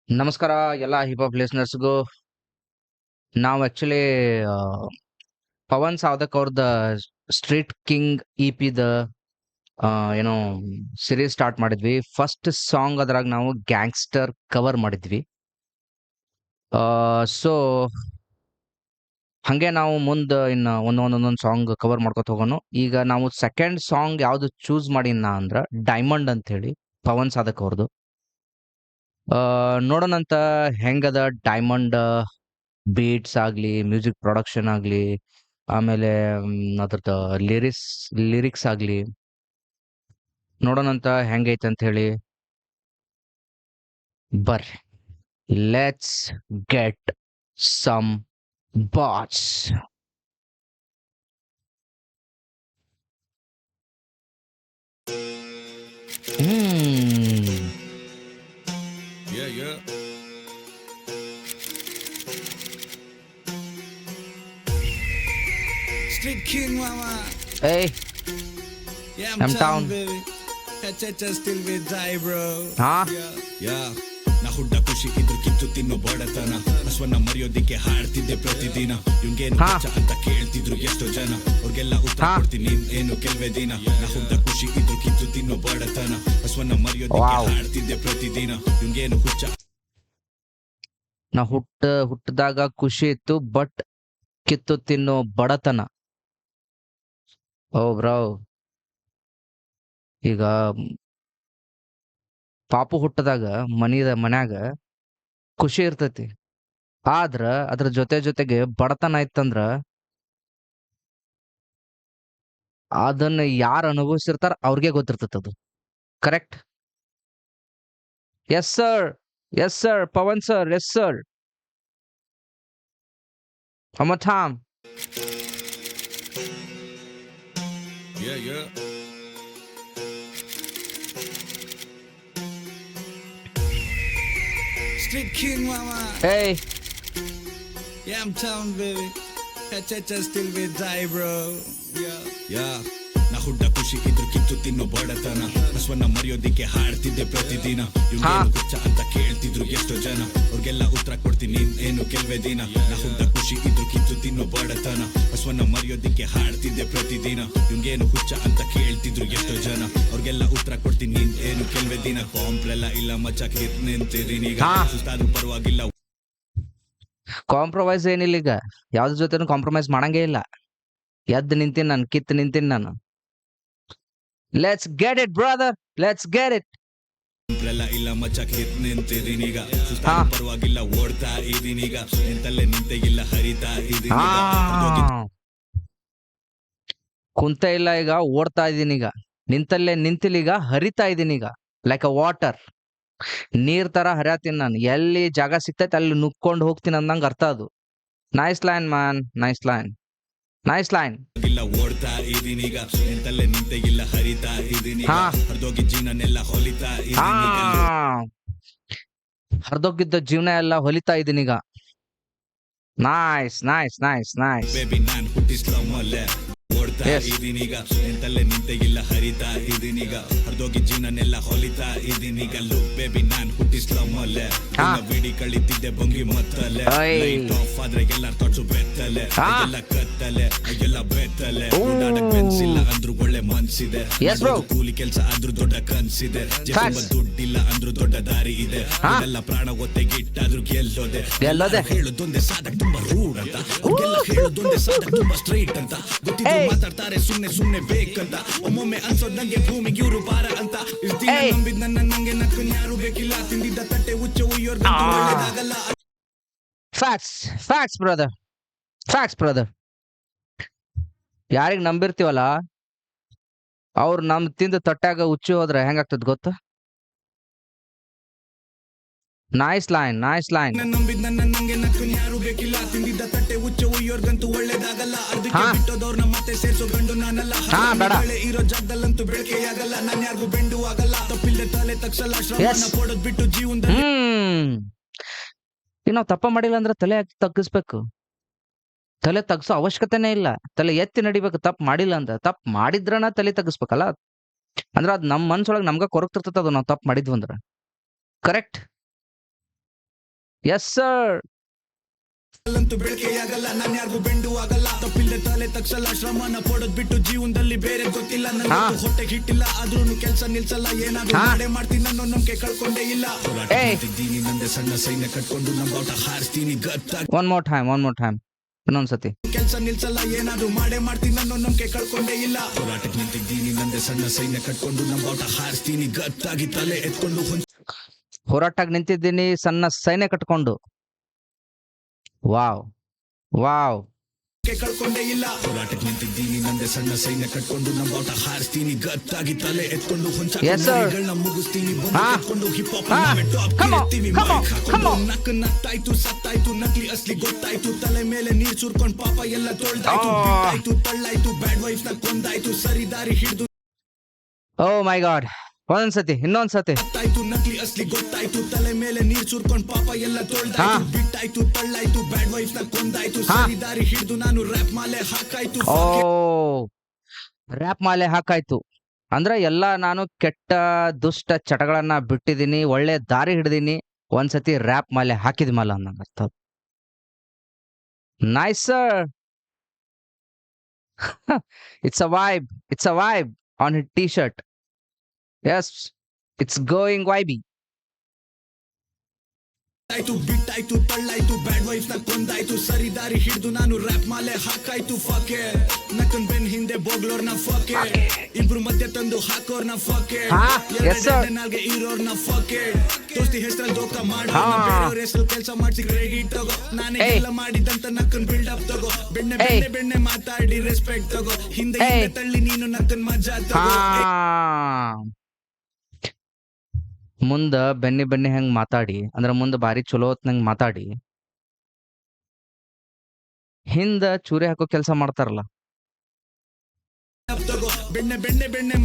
ನಮಸ್ಕಾರ ಎಲ್ಲ hip hop ಲಿಸ್ನರ್ಸ್‌ಗೂ. ನಾವು ಆಕ್ಚುಲಿ ಪವನ್ ಸಾಧಕ್ ಅವ್ರದ್ದ ಸ್ಟ್ರೀಟ್ ಕಿಂಗ್ ಇಪಿದ ಏನೋ ಸೀರೀಸ್ ಸ್ಟಾರ್ಟ್ ಮಾಡಿದ್ವಿ. ಫಸ್ಟ್ ಸಾಂಗ್ ಅದ್ರಾಗ ನಾವು ಗ್ಯಾಂಗ್ಸ್ಟರ್ ಕವರ್ ಮಾಡಿದ್ವಿ. ಸೊ ಹಂಗೆ ನಾವು ಮುಂದ ಇನ್ನ ಒಂದೊಂದೊಂದೊಂದ್ ಸಾಂಗ್ ಕವರ್ ಮಾಡ್ಕೊತ ಹೋಗೋಣ. ಈಗ ನಾವು ಸೆಕೆಂಡ್ ಸಾಂಗ್ ಯಾವ್ದು ಚೂಸ್ ಮಾಡಿನ ಅಂದ್ರ ಡೈಮಂಡ್ ಅಂತ ಹೇಳಿ ಪವನ್ ಸಾಧಕ್ ಅವ್ರದ್ದು. ನೋಡೋಣಂತ ಹೆಂಗದ ಡೈಮಂಡ್ ಬೀಟ್ಸ್ ಆಗ್ಲಿ, ಮ್ಯೂಸಿಕ್ ಪ್ರೊಡಕ್ಷನ್ ಆಗ್ಲಿ, ಆಮೇಲೆ ಅದ್ರದ್ದು ಲಿರಿಕ್ಸ್ ಆಗ್ಲಿ ನೋಡೋಣಂತ ಹೆಂಗೈತೆ ಅಂತ ಹೇಳಿ. ಬರ್ರಿ, let's get some bots. Hmm Yeah, yeah. Street King, mama. ಏಯ್ Yeah, I'm town, down. baby. HH still with die, bro. ಹಾ Yeah, yeah. ನಾ ಹುಡ್ಡ ಖುಷಿ ಇದ್ರು ಕಿತ್ತು ತಿನ್ನೋ ಬಡತನ ಹಸ್ವನ್ನ ಮರೆಯೋದಿಕ್ಕೆ ಹಾಡ್ತಿದ್ದೆ ಪ್ರತಿದಿನ ಇವ್ನ್ಗೇನು ಹಾ. ಕಚ್ಚ ಅಂತ ಕೇಳ್ತಿದ್ರು ಎಷ್ಟೋ ಜನ ಅವ್ರಿಗೆಲ್ಲ ಉತ್ತರ ಹಾ. ಕೊಡ್ತೀನಿ ಏನು ಕೆಲವೇ ದಿನ ನಾ ಹುಡ್ಡ ಖುಷಿ ಇದ್ರು ಕಿತ್ತು ತಿನ್ನೋ ಬಡತನ ಹಸ್ವನ್ನ ಮರೆಯೋದಿಕ್ಕೆ ವಾವ್. ಹಾಡ್ತಿದ್ದೆ ಪ್ರತಿದಿನ ಇವ್ನ್ಗೇನು ಹುಚ್ಚ ನಾ ಹುಟ್ಟದಾಗ ಖುಷಿ ಇತ್ತು, ಬಟ್ ಕಿತ್ತು ತಿನ್ನೋ ಬಡತನ. ಓ ಬ್ರೋ, ಈಗ ಪಾಪು ಹುಟ್ಟದಾಗ ಮನ್ಯಾಗ ಖುಷಿ ಇರ್ತೈತಿ. ಆದ್ರ ಅದ್ರ ಜೊತೆಗೆ ಬಡತನ ಇತ್ತಂದ್ರ ಅದನ್ನ ಯಾರು ಅನುಭವಿಸಿರ್ತಾರ ಅವ್ರಿಗೆ ಗೊತ್ತಿರ್ತೈತಿ ಅದು. Correct? Yes sir, yes sir, Pavan sir, yes sir. ಠಾಮ್. Yeah, yeah. Street King, mama. ಏಯ್ Yeah, I'm town, baby. HH still with die, bro. Yeah, yeah. ನಾ ಹುಡ್ಡ ಖುಷಿ ಇದ್ರು ಕಿತ್ತು ತಿನ್ನೋ ಬಡತನ ಹಸ್ವನ್ನ ಮರೆಯೋದಿಕ್ಕೆ ಹಾಡ್ತಿದ್ದೆ ಪ್ರತಿದಿನ ಇವ್ನ್ಗೇನು ಹುಚ್ಚ ಅಂತ ಕೇಳ್ತಿದ್ರು ಎಷ್ಟೋ ಜನ ಅವ್ರಿಗೆಲ್ಲ ಉತ್ತರ ಕೊಡ್ತೀನಿ ಏನು ಕೆಲವೇ ದಿನ ನಾ ಹುಡ್ಡ ಖುಷಿ ಇದ್ರು ಕಿತ್ತು ತಿನ್ನೋ ಬಡತನ ಹಸ್ವನ್ನ ಮರೆಯೋದಿಕ್ಕೆ ಹಾಡ್ತಿದ್ದೆ ಪ್ರತಿದಿನ ಇವ್ನ್ಗೇನು ಹುಚ್ಚ ಅಂತ ಕೇಳ್ತಿದ್ರು ಎಷ್ಟೋ ಜನ ಅವ್ರಿಗೆಲ್ಲ ಉತ್ತರ ಕೊಡ್ತೀನಿ ಏನು ಕೆಲವೇ ದಿನ ಕಾಂಪ್ಲೆಲ್ಲ ಇಲ್ಲ ಮಚ್ಚಕ್ ಎತ್ ನಿಂತಿದ್ದೀನಿ ಈಗ ಹಾ. ಸುಸ್ತಾದ್ರೂ ಪರವಾಗಿಲ್ಲ ಕಾಂಪ್ರಮೈಸ್ ಏನಿಲ್ಲ ಈಗ. ಯಾವ್ದ್ರ ಜೊತೆನೂ ಕಾಂಪ್ರಮೈಸ್ ಮಾಡಂಗೇ ಇಲ್ಲ. ಎದ್ದು ನಿಂತೀನಿ ನಾನು, ಕಿತ್ತು ನಿಂತೀನಿ ನಾನು. Let's get it brother, let's get it. ಇಲ್ಲ ಮಚ್ಚಕ್ ಎತ್ ನಿಂತಿದ್ದೀನೀಗ ಹಾ. ಸುಸ್ತಾದ್ರೂ ಪರವಾಗಿಲ್ಲ ಓಡ್ತಾ ಇದೀನೀಗ ನಿಂತಲ್ಲೇ ನಿಂತೆ ಇಲ್ಲ ಹರಿತಾ ಹಾ ಇದೀನೀಗ ಕುಂತ ಇಲ್ಲ ಈಗ, ಓಡ್ತಾ ಇದೀನೀಗ. ನಿಂತಲ್ಲೇ ನಿಂತಿಲ್ಲೀಗ, ಹರಿತಾ ಇದೀನೀಗ. Like a water. ನೀರ್ ತರ ಹರಿಯತೀನಿ ನಾನು. ಎಲ್ಲಿ ಜಾಗ ಸಿಗ್ತೈತೆ ಅಲ್ಲಿ ನುಗ್ಕೊಂಡು ಹೋಗ್ತೀನಿ ಅಂದಂಗ ಅರ್ಥ ಅದು. Nice line man, nice line, nice line. ಇಲ್ಲ ಓಡ್ತಾ ಇದೀನೀಗ ನಿಂತಲ್ಲೇ ನಿಂತೆ ಇಲ್ಲ ಹರಿತಾ ಇದೀನೀಗ ಹಾ. ಹರಿದೋಗಿ ಜೀವನನೆಲ್ಲ ಹೊಲಿತಾ ಹಾ, ಇದೀನೀಗ ಹರಿದೋಗಿದ್ದ ಜೀವನ ಎಲ್ಲ ಹೊಲಿತಾ ಇದೀನೀಗ. Nice nice nice nice. Baby ನಾನ್ ಹುಟ್ಟಿ ಸ್ಲಮ್ಮಲ್ಲೇ ಓಡ್ತಾ Yes. ಇದೀನೀಗ ನಿಂತಲ್ಲೇ ನಿಂತೆ ಇಲ್ಲ ಹರಿತಾ ಇದೀನೀಗ ಹರಿದೋಗಿ ಜೀವನನೆಲ್ಲ ಹೊಲಿತಾ ಇದೀನೀಗ ಲುಕ್ ಬೇಬಿ ನಾನ್ ಹುಟ್ಟಿ ಸ್ಲಮ್ಮಲ್ಲೇ ಹಾ. ಬಿಡಿ ಕಳಿತಿದ್ದೆ ಬಂಗಿ ಮತ್ತಲ್ಲೇ ಐ. ಲೈಟ್ ಆಫ್ ಆದ್ರೆ ಎಲ್ಲ ತೋರ್ಸು ಬೆತ್ತಲೆ ಹಾ. ಎಲ್ಲ ಕತ್ತಲೆ ಎಲ್ಲ ಬೆತ್ತಲೆ ಓ. ಓಡಾಡಕ್ ಬೆನ್ಸಿಲ್ಲ ಅಂದ್ರು ಒಳ್ಳೆ ಮನ್ಸಿದೆ Yes, bro. ದುಡ್ಡು ಕೂಲಿ ಕೆಲ್ಸ ಆದ್ರೂ ದೊಡ್ಡ ಕನ್ಸಿದೆ Facts. ದುಡ್ಡಿಲ್ಲ ಅಂದ್ರು ದೊಡ್ಡ ದಾರಿ ಇದೆ ಹಾ. ಎಲ್ಲ ಪ್ರಾಣ ಒತ್ತೆಗಿಟ್ಟಾದ್ರೂ ಗೆಲ್ಲೋದೆ ಗೆಲ್ಲೋದೆ. ಹೇಳೋದೊಂದೇ ಸಾಧಕ್ ತುಂಬಾ ರೂಡ್ ಅಂತ ಅವ್ರಿಗೆಲ್ಲ ಹೇಳೋದೊಂದೇ ಸಾಧಕ್ ತುಂಬಾ ಸ್ಟ್ರೈಟ್ ಅಂತ ಗೊತ್ತಿದ್ರು ಏಯ್. ಮಾತಾಡ್ತಾರೆ ಸುಮ್ನೆ ಬೇಕಂತ ಒಮ್ಮೊಮ್ಮೆ ಅನ್ಸೋದ್ ನಂಗೆ ಭೂಮಿಗೆ ಇವ್ರು ಭಾರ ಅಂತ ಇಷ್ಟ್ ದಿನ ಏಯ್. ನಂಬಿದ್ ನನ್ನ ನಂಗೆ ನಕ್ಕನ್ ಯಾರು ಬೇಕಿಲ್ಲ ತಿಂದಿದ್ದ ತಟ್ಟೆ ಹುಚ್ಚ ಉಯ್ಯೋರ್ಗಂತೂ ಆ. ಒಳ್ಳೇದಾಗಲ್ಲ facts, facts brother, facts brother. ಯಾರಿಗ್ ನಂಬಿರ್ತೀವಲ್ಲ ಅವ್ರು ನಮ್ ತಿಂದ ತಟ್ಟಾಗ ಉಚ್ಚಿ ಹೋದ್ರೆ ಹೆಂಗಾಗ್ತದ ಗೊತ್ತ? Nice line, nice line. ನಂಬಿದ್ ನನ್ನ ನಂಗೆ ನಕ್ಕನ್ ಯಾರು ಬೇಕಿಲ್ಲ ತಿಂದಿದ್ದ ತಟ್ಟೆ ಹುಚ್ಚ ಉಯ್ಯೋರ್ಗಂತೂ ಒಳ್ಳೇದಾಗಲ್ಲ ಅದಕ್ಕೆ ಹಾ. ಬಿಟ್ಟೋದವ್ರನ್ನ ಮತ್ತೆ ಸೇರ್ಸೋ ಗಂಡು ನಾನಲ್ಲ ಹಾ, ಬೇಡ. ಮಳೆ ಇರೋ ಜಾಗದಲ್ಲಂತೂ ಬೆಳಕೆ ಆಗಲ್ಲ ನಾನ್ ಯಾರಿಗೂ ಬೆಂಡು ಆಗಲ್ಲ ತಪ್ಪಿಲ್ದೆ ತಲೆ ತಗ್ಸಲ್ಲ Yes. ಶ್ರಮನ ಕೊಡೋದ್ ಬಿಟ್ಟು ಜೀವನದಲ್ಲಿ ಈಗ ನಾವ್ ತಪ್ಪ ಮಾಡಿಲ್ಲ ಅಂದ್ರೆ ತಲೆ ಯಾಕೆ ತಗ್ಗಿಸ್ಬೇಕು? ತಲೆ ತಗ್ಸೋ ಅವಶ್ಯಕತೆನೇ ಇಲ್ಲ. ತಲೆ ಎತ್ತಿ ನಡಿಬೇಕು ತಪ್ಪು ಮಾಡಿಲ್ಲ ಅಂತ. ತಪ್ಪು ಮಾಡಿದ್ರನ ತಲೆ ತಗ್ಗಿಸ್ಬೇಕಲ್ಲ. ಅಂದ್ರ ಅದ್ ನಮ್ ಮನ್ಸೊಳಗ್ ನಮ್ಗ ಕೊರಗ್ತಿರ್ತದ ಅದು ನಾವ್ ತಪ್ಪು ಮಾಡಿದ್ವಿ ಅಂದ್ರ. ಕರೆಕ್ಟ್? Yes sir. ಅಂತೂ ಬೆಳಕೆಯಾಗಲ್ಲ, ನಾನು ಯಾರಿಗೂ ಬೆಂಡು ಆಗಲ್ಲ, ತಪ್ಪಿಲ್ಲದೆ ತಲೆ ತಗ್ಸಲ್ಲ, ಶ್ರಮನ ಪಡೋದ್ ಬಿಟ್ಟು ಜೀವನದಲ್ಲಿ ಬೇರೆ ಗೊತ್ತಿಲ್ಲ, ನನ್ನ ಹೊಟ್ಟೆಗೆ ಹಿಟ್ಟಿಲ್ಲ, ಆದ್ರೂ ಕೆಲಸ ನಿಲ್ಸಲ್ಲ, ಏನಾದ್ರೂ ಮಾಡೇ ಮಾಡ್ತೀನಿ ಅನ್ನೋ ನಂಬಿಕೆ ಕಳ್ಕೊಂಡೇ ಇಲ್ಲ, ಹೋರಾಡ್ತಿದ್ದೀನಿ ನಂದೆ ಸಣ್ಣ ಸೈನ್ಯ ಕಟ್ಕೊಂಡು ನಮ್ಮ ಬಾವುಟ ಹಾರಿಸ್ತೀನಿ ಗತ್ತಾಗಿ. ಒನ್ ಮೋರ್ ಟೈಮ್ ಇನ್ನೊಂದ್ಸತಿ. ಕೆಲಸ ನಿಲ್ಸಲ್ಲ, ಏನಾದ್ರೂ ಮಾಡೇ ಮಾಡ್ತೀನಿ ಅನ್ನೋ ನಂಬಿಕೆ ಕಳ್ಕೊಂಡೇ ಇಲ್ಲ, ಹೋರಾಟಕ್ಕೆ ನಿಂತಿದ್ದೀನಿ ನಂದೆ ಸಣ್ಣ ಸೈನ್ಯ ಕಟ್ಕೊಂಡು ನಮ್ಮ ಬಾವುಟ ಹಾರಿಸ್ತೀನಿ ಗತ್ತಾಗಿ, ತಲೆ ಎತ್ಕೊಂಡು ಹೋರಾಟಕ್ಕೆ ನಿಂತಿದ್ದೀನಿ ಸಣ್ಣ ಸೈನ್ಯ ಕಟ್ಕೊಂಡು. Wow wow. ಕಳ್ಕೊಂಡೇ ಇಲ್ಲ, ಹೋರಾಟಕ್ಕೆ ನಿಂತಿದ್ದೀನಿ ನಂದೆ ಸಣ್ಣ ಸೈನ್ಯ ಕಟ್ಕೊಂಡು ನಮ್ಮ ಬಾವುಟ ಹಾರಿಸ್ತೀನಿ ಗತ್ತಾಗಿ, ತಲೆ ಎತ್ಕೊಂಡು ಹೊಂಚಾಗಳನ್ನ ಮುಗಿಸ್ತೀನಿ, ಎತ್ಕೊಂಡು ಹಿಪ್ ಹಾಪ್ ನಕ್ ನಕ್ತಾಯ್ತು, ಸತ್ತಾಯ್ತು, ನಕಲಿ ಅಸ್ಲಿ ಗೊತ್ತಾಯ್ತು, ತಲೆ ಮೇಲೆ ನೀರ್ ಸುರ್ಕೊಂಡ್ ಪಾಪ ಎಲ್ಲ ತೊಳ್ದಾಯ್ತು, ಬಿಟ್ಟಾಯ್ತು, ತಳ್ಳಾಯ್ತು, ಬ್ಯಾಡ್ ವೈಫ್ ನ ಕೊಂದಾಯ್ತು, ಸರಿ ದಾರಿ ಹಿಡಿದು. ಓ ಮೈ ಗಾಡ್. ಒಂದ್ಸತಿ ಇನ್ನೊಂದ್ಸತಿ. ನಕಲಿ ಅಸ್ಲಿ ಗೊತ್ತಾಯ್ತು, ತಲೆ ಮೇಲೆ ನೀರ್ ಸುರ್ಕೊಂಡ್ ಪಾಪ ಎಲ್ಲ ತೊಳ್ದಾಯ್ತು, ಬಿಟ್ಟಾಯ್ತು, ತಳ್ಳಾಯ್ತು, ಬ್ಯಾಡ್ ವೈಫ್ ನ ಕೊಂದಾಯ್ತು, ಸರಿ ದಾರಿ ಹಿಡಿದು ನಾನು ರ್ಯಾಪ್ ಮಾಲೆ ಹಾಕಾಯ್ತು. ಓ ರ್ಯಾಪ್ ಮಾಲೆ ಹಾಕಾಯ್ತು ಅಂದ್ರೆ ಎಲ್ಲ ನಾನು ಕೆಟ್ಟ ದುಷ್ಟ ಚಟಗಳನ್ನ ಬಿಟ್ಟಿದೀನಿ, ಒಳ್ಳೆ ದಾರಿ ಹಿಡಿದೀನಿ, ಒಂದ್ಸತಿ ರ್ಯಾಪ್ ಮಾಲೆ ಹಾಕಿದ್ಮಲ್ಲ ಅನ್ನಂಗ ಅರ್ಥ. Nice sir. It's a vibe on his T shirt. Yes, it's going vibey. ಬಿಟ್ಟಾಯ್ತು, ತಳ್ಳಾಯ್ತು, ಬ್ಯಾಡ್ ವೈಫ್ ನ ಕೊಂದಾಯ್ತು, ಸರಿ ದಾರಿ ಹಿಡಿದು ನಾನು ರ್ಯಾಪ್ ಮಾಲೆ ಹಾಕಾಯ್ತು, ಫಾಕೆ ನಕ್ಕನ್ ಬೆನ್ ಹಿಂದೆ ಬೋಗ್ಲೋರ್ನ ಫಾಕೆ, ಇಬ್ರು ಮಧ್ಯೆ ತಂದು ಹಾಕೋರ್ನ ಫಾಕೆ, ನಾಲ್ಗೆ ಇರೋರ್ನ ಫಾಕೆ, ದೋಸ್ತಿ ಹೆಸರಲ್ಲಿ ದೋಖ ಮಾಡೋ, ಬೇರೆಯವ್ರ ಹೆಸರು ಕೆಲಸ ಮಾಡಿಸಿ ಕ್ರೆಡಿಟ್ ತಗೋ, ನಾನೇ ಎಲ್ಲ ಮಾಡಿದಂತ ನಕ್ಕನ್ ಬಿಲ್ಡಪ್ ತಗೋ, ಬೆಣ್ಣೆ ಮಾತಾಡಿ ರೆಸ್ಪೆಕ್ಟ್ ತಗೋ, ಹಿಂದೆ ತಳ್ಳಿ ನೀನು ನಕ್ಕನ್ ಮಜಾ ತಗೋ. ಮುಂದ ಬೆನ್ನಿ ಹೆಂಗ್ ಮಾತಾಡಿ ಅಂದ್ರ ಮುಂದ ಬಾರಿ ಚಲೋ ಹೊತ್ನಂಗ್ ಮಾತಾಡಿ ಹಿಂದ ಚೂರಿ ಹಾಕೋ ಕೆಲಸ ಮಾಡ್ತಾರಲ್ಲ. ತಗೋ ಬೆಣ್ಣೆ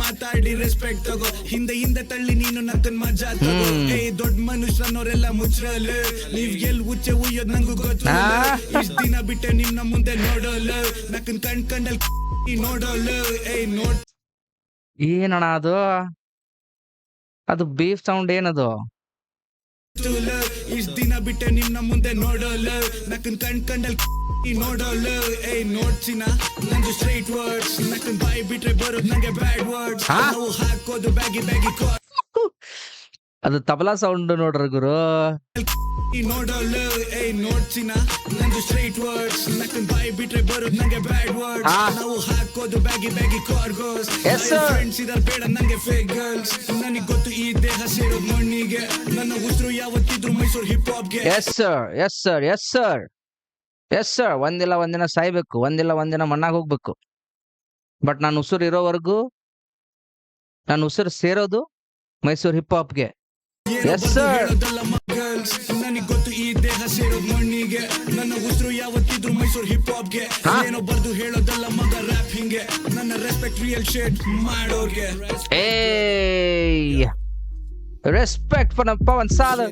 ಮಾತಾಡಿ ರೆಸ್ಪೆಕ್ಟ್ ತಗೋ, ಹಿಂದೆ ತಳ್ಳಿ ನೀನು ನಕ್ಕನ್ ಮಜಾ ತಗೋ, ದೊಡ್ಡ ಮನುಷ್ಯನವರೆಲ್ಲ ಮುಚ್ರಲ್ಲ, ನೀವ್ ಎಲ್ ಉಚ್ಚೆ ಉಯ್ಯೋದ್ ನಂಗೂ ಗೊತ್ತು, ಇಷ್ಟ ದಿನ ಬಿಟ್ಟೆ ನಿಮ್ನ ಮುಂದೆ ನೋಡೋಲ್ಲ, ನಕ್ಕನ್ ಕಂಡಲ್ ನೋಡೋಲ್ಲ, ನೋಡ್ ಏನಣ ಅದು ಬೀಫ್ ಸೌಂಡ್ ಏನದು? ಇಷ್ಟ ದಿನ ಬಿಟ್ಟೆ ನಿಮ್ನ ಮುಂದೆ ನೋಡೋಲ್ಲ, ನಕ್ಕನ್ ಕಂಡಲ್ ನೋಡೋಲ್ಲ, ನೋಡ್ಸಿನ ನಂದು ಸ್ಟ್ರೈಟ್ ವರ್ಡ್ಸ್, ನಕ್ಕನ್ ಬಾಯಿ ಬಿಟ್ರೆ ಬರೋದ್ ನಂಗೆ ಬ್ಯಾಡ್ ವರ್ಡ್ಸ್, ನಾವು ಹಾಕೋದು ಬ್ಯಾಗಿ ಅದು ತಬಲಾ ಸೌಂಡ್ ನೋಡ್ರಿ ಗುರು. ನೋಡೋಲ್ಲ, ನೋಡ್ಸಿನ ನಂದು ಸ್ಟ್ರೈಟ್ ವರ್ಡ್ಸ್, ನಕ್ಕನ್ ಬಾಯಿ ಬಿಟ್ರೆ ಬರೋದ್ ನಂಗೆ ಬ್ಯಾಡ್ ವರ್ಡ್ಸ್, ನಾವು ಹಾಕೋದು ಬ್ಯಾಗಿ ಕಾರ್ಗೋಸ್, ಫ್ರೆಂಡ್ಸ್ ಇದಾರ್ ಬೇಡ ನಂಗೆ ಫೇಕ್ ಗರ್ಲ್ಸ್, ನನಗ್ ಗೊತ್ತು ಈ ದೇಹ ಸೇರೋದ್ ಮಣ್ಣಿಗೆ, ನನ್ನ ಉಸಿರು ಯಾವತ್ತಿದ್ರು ಮೈಸೂರು ಹಿಪ್ ಹಾಪ್ಗೆ. Yes sir. ಒಂದಿಲ್ಲ ಒಂದಿನ ಸಾಯ್ಬೇಕು, ಒಂದಿಲ್ಲ ಒಂದಿನ ಮಣ್ಣಾಗ ಹೋಗ್ಬೇಕು, ಬಟ್ ನಾನು ಉಸಿರು ಇರೋವರೆಗೂ ನಾನು ಉಸಿರು ಸೇರೋದು ಮೈಸೂರು ಹಿಪ್ ಹಾಪ್ಗೆ. Yes sir. ನನಗ್ ಗೊತ್ತು ಈ ದೇಹ ಸೇರೋದ್ ಮಣ್ಣಿಗೆ, ನನ್ನ ಉಸಿರು ಯಾವತ್ತಿದ್ರು ಮೈಸೂರು ಹಿಪ್ ಹಾಪ್ಗೆ, ಏನೋ ಬರ್ದು ಹೇಳೋದಲ್ಲ ಮಗ ರ್ಯಾಪ್ ಹಿಂಗೆ, ನನ್ನ ರೆಸ್ಪೆಕ್ಟ್ ರಿಯಲ್ ಶೇಟ್ ಮಾಡೋರ್ಗೆ. Respect for Pawan Salar.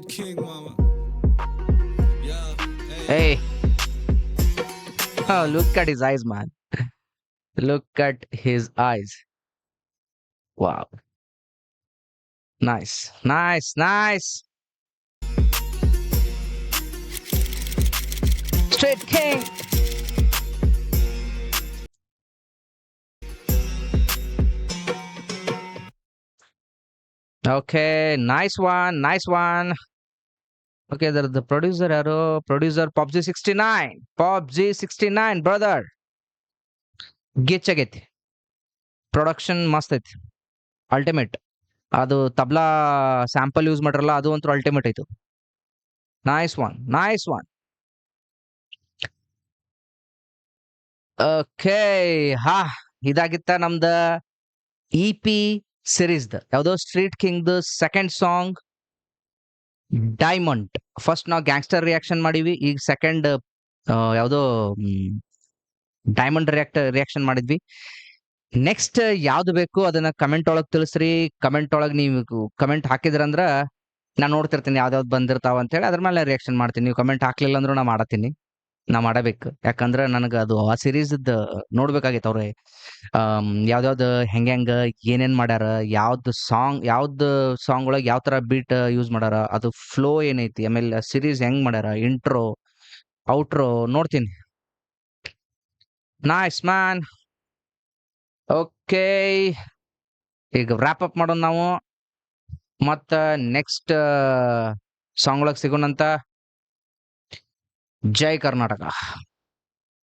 Hey. Oh, look at his eyes, man. Look at his eyes. Wow. Nice. Straight King. Okay, nice one. Okay, the producer ಯಾರು? Producer PUBG 69 brother. ಗಿಚ್ಚಗೈತಿ, ಪ್ರೊಡಕ್ಷನ್ ಮಸ್ತ್ ಐತಿ, ultimate. ಅದು tabla sample use ಮಾಡ್ರಲ್ಲ, ಅದು ಅಂತೂ ultimate ಐತು. Nice one. Okay, ಇದಾಗಿತ್ತ ನಮ್ದ EP ಸಿರೀಸ್ ಯಾವ್ದೋ street king second song diamond. First ನಾವು ಗ್ಯಾಂಗ್ಸ್ಟರ್ ರಿಯಾಕ್ಷನ್ ಮಾಡೀವಿ, ಈಗ ಸೆಕೆಂಡ್ ಯಾವ್ದೋ ಡೈಮಂಡ್ ರಿಯಾಕ್ಷನ್ ಮಾಡಿದ್ವಿ. ನೆಕ್ಸ್ಟ್ ಯಾವ್ದು ಬೇಕು ಅದನ್ನ ಕಮೆಂಟ್ ಒಳಗ್ ತಿಳಿಸ್ರಿ. ಕಮೆಂಟ್ ಒಳಗ್ ನೀವು ಕಮೆಂಟ್ ಹಾಕಿದ್ರಂದ್ರ ನಾನು ನೋಡ್ತಿರ್ತೀನಿ ಯಾವ್ದಾವ್ದು ಬಂದಿರ್ತಾವ ಅಂತ ಹೇಳಿ, ಅದ್ರ ಮೇಲೆ ರಿಯಾಕ್ಷನ್ ಮಾಡ್ತೀನಿ. ನೀವು ಕಮೆಂಟ್ ಹಾಕ್ಲಿಲ್ಲ ಅಂದ್ರೂ ನಾ ಮಾಡತ್ತೀನಿ. ನಾ ಮಾಡಬೇಕು. ಯಾಕಂದ್ರ ನನಗ ಅದು ಆ ಸೀರೀಸ್‌ದ್ ನೋಡ್ಬೇಕಾಗೈತಿ ಅವ್ರೆ ಯಾವ್ದ್ಯಾವ್ದ್ ಹೆಂಗ್ ಏನೇನ್ ಮಾಡ್ಯಾರ, ಯಾವ್ದ್ ಸಾಂಗ್ ಒಳಗ್ ಯಾವ ತರ ಬೀಟ್ ಯೂಸ್ ಮಾಡ್ಯಾರ, ಅದು ಫ್ಲೋ ಏನೈತಿ, ಆಮೇಲೆ ಸೀರೀಸ್ ಹೆಂಗ್ ಮಾಡ್ಯಾರ, ಇಂಟ್ರೋ, ಔಟ್ರೋ ನೋಡ್ತೀನಿ. Nice man. ಓಕೆ. ಈಗ ವ್ರಾಪ್ ಅಪ್ ಮಾಡೋಣ ನಾವು. ಮತ್ತ ನೆಕ್ಸ್ಟ್ ಸಾಂಗ್ ಒಳಗ್ ಸಿಗೋಣಂತ. ಜೈ ಕರ್ನಾಟಕ.